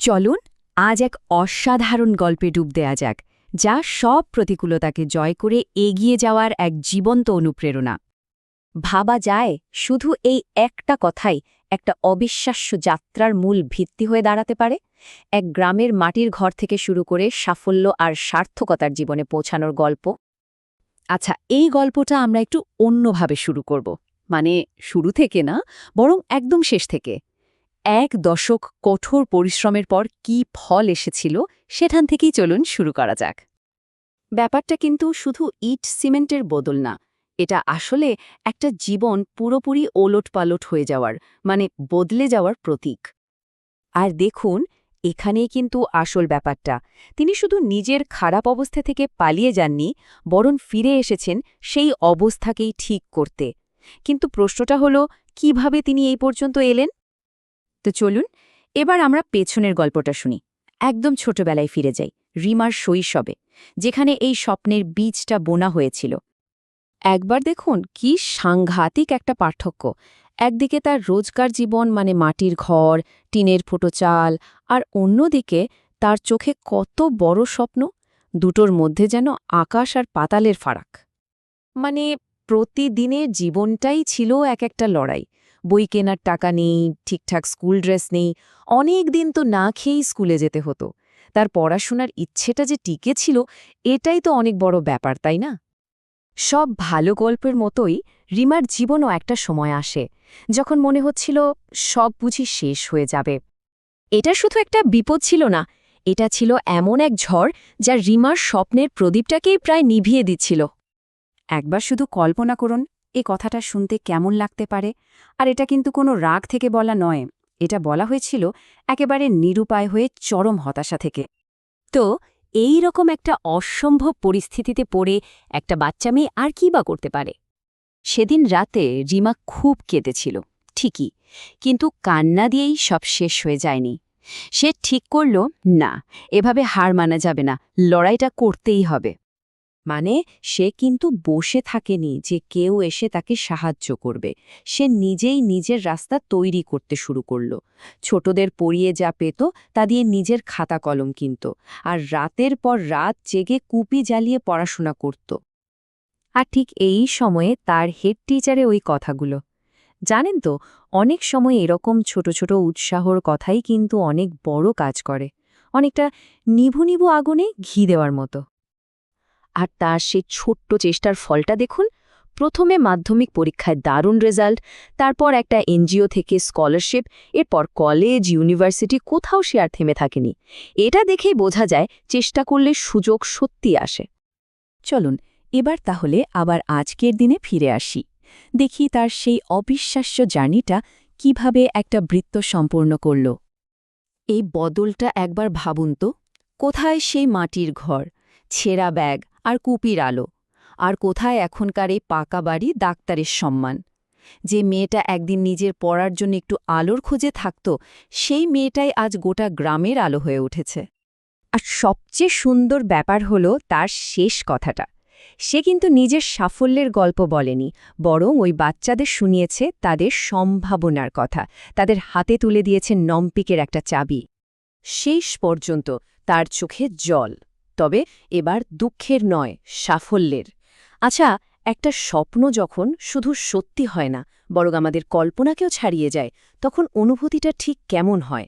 চলুন আজ এক অসাধারণ গল্পে ডুব দেয়া যাক, যা সব প্রতিকূলতাকে জয় করে এগিয়ে যাওয়ার এক জীবন্ত অনুপ্রেরণা। ভাবা যায় শুধু এই একটা কথাই একটা অবিশ্বাস্য যাত্রার মূল ভিত্তি হয়ে দাঁড়াতে পারে, এক গ্রামের মাটির ঘর থেকে শুরু করে সাফল্য আর সার্থকতার জীবনে পৌঁছানোর গল্প। আচ্ছা, এই গল্পটা আমরা একটু অন্যভাবে শুরু করব, মানে শুরু থেকে না, বরং একদম শেষ থেকে। এক দশক কঠোর পরিশ্রমের পর কি ফল এসেছিল সেখান থেকেই চলুন শুরু করা যাক। ব্যাপারটা কিন্তু শুধু ইট সিমেন্টের বদল না, এটা আসলে একটা জীবন পুরোপুরি ওলটপালট হয়ে যাওয়ার, মানে বদলে যাওয়ার প্রতীক। আর দেখুন, এখানেই কিন্তু আসল ব্যাপারটা। তিনি শুধু নিজের খারাপ অবস্থা থেকে পালিয়ে যাননি, বরং ফিরে এসেছেন সেই অবস্থাকেই ঠিক করতে। কিন্তু প্রশ্নটা হলো, কিভাবে তিনি এই পর্যন্ত এলেন? তো চলুন এবার আমরা পেছনের গল্পটা শুনি। একদম ছোটবেলায় ফিরে যাই, রিমার শৈশবে, যেখানে এই স্বপ্নের বীজটা বোনা হয়েছিল। একবার দেখুন কি সাংঘাতিক একটা পার্থক্য। একদিকে তার রোজকার জীবন, মানে মাটির ঘর, টিনের ফুটো চাল, আর অন্যদিকে তার চোখে কত বড় স্বপ্ন। দুটোর মধ্যে যেন আকাশ আর পাতালের ফারাক। মানে প্রতিদিনের জীবনটাই ছিল এক একটা লড়াই। বই কেনার টাকা নেই, ঠিকঠাক স্কুল ড্রেস নেই, অনেক দিন তো না খেয়েই স্কুলে যেতে হতো। তার পড়াশোনার ইচ্ছেটা যে টিকে ছিল, এটাই তো অনেক বড় ব্যাপার, তাই না? সব ভালো গল্পের মতোই রিমার জীবনও একটা সময় আসে, যখন মনে হচ্ছিল সব বুঝি শেষ হয়ে যাবে। এটা শুধু একটা বিপদ ছিল না, এটা ছিল এমন এক ঝড় যা রিমার স্বপ্নের প্রদীপটাকেই প্রায় নিভিয়ে দিচ্ছিল। একবার শুধু কল্পনা করুন এ কথাটা শুনতে কেমন লাগতে পারে। আর এটা কিন্তু কোনো রাগ থেকে বলা নয়, এটা বলা হয়েছিল একেবারে নিরুপায় হয়ে চরম হতাশা থেকে। তো এই রকম একটা অসম্ভব পরিস্থিতিতে পড়ে একটা বাচ্চা মেয়ে আর কি বা করতে পারে? সেদিন রাতে রিমা খুব কেঁদেছিল, ঠিকই, কিন্তু কান্না দিয়েই সব শেষ হয়ে যায়নি। সে ঠিক করল, না, এভাবে হার মানা যাবে না, লড়াইটা করতেই হবে। মানে সে কিন্তু বসে থাকেনি যে কেউ এসে তাকে সাহায্য করবে। সে নিজেই নিজের রাস্তা তৈরি করতে শুরু করল। ছোটদের পড়িয়ে যা পেত তা দিয়ে নিজের খাতা কলম কিনত, আর রাতের পর রাত জেগে কুপি জ্বালিয়ে পড়াশোনা করত। আর ঠিক এই সময়ে তার হেড টিচারে ওই কথাগুলো। জানেন তো, অনেক সময় এরকম ছোট ছোট উৎসাহর কথাই কিন্তু অনেক বড় কাজ করে, অনেকটা নিভু নিভু আগুনে ঘি দেওয়ার মতো। আর তার সেই ছোট্ট চেষ্টার ফলটা দেখুন। প্রথমে মাধ্যমিক পরীক্ষায় দারুণ রেজাল্ট, তারপর একটা এনজিও থেকে স্কলারশিপ, এরপর কলেজ, ইউনিভার্সিটি, কোথাও সে আর থেমে থাকেনি। এটা দেখেই বোঝা যায় চেষ্টা করলে সুযোগ সত্যি আসে। চলুন এবার তাহলে আবার আজকের দিনে ফিরে আসি, দেখি তার সেই অবিশ্বাস্য জার্নিটা কিভাবে একটা বৃত্ত সম্পূর্ণ করল। এই বদলটা একবার ভাবুন তো। কোথায় সেই মাটির ঘর, ছেঁড়া ব্যাগ আর কুপির আলো, আর কোথায় এখনকার এই পাকা বাড়ি, ডাক্তারের সম্মান? যে মেয়েটা একদিন নিজের পড়ার জন্য একটু আলোর খোঁজে থাকত, সেই মেয়েটাই আজ গোটা গ্রামের আলো হয়ে উঠেছে। আর সবচেয়ে সুন্দর ব্যাপার হলো তার শেষ কথাটা। সে কিন্তু নিজের সাফল্যের গল্প বলেনি, বরং ওই বাচ্চাদের শুনিয়েছে তাদের সম্ভাবনার কথা, তাদের হাতে তুলে দিয়েছে নমপিকের একটা চাবি। শেষ পর্যন্ত তার চোখে জল, তবে এবার দুঃখের নয়, সাফল্যের। আচ্ছা, একটা স্বপ্ন যখন শুধু সত্যি হয় না, বরং আমাদের কল্পনাকেও ছাড়িয়ে যায়, তখন অনুভূতিটা ঠিক কেমন হয়?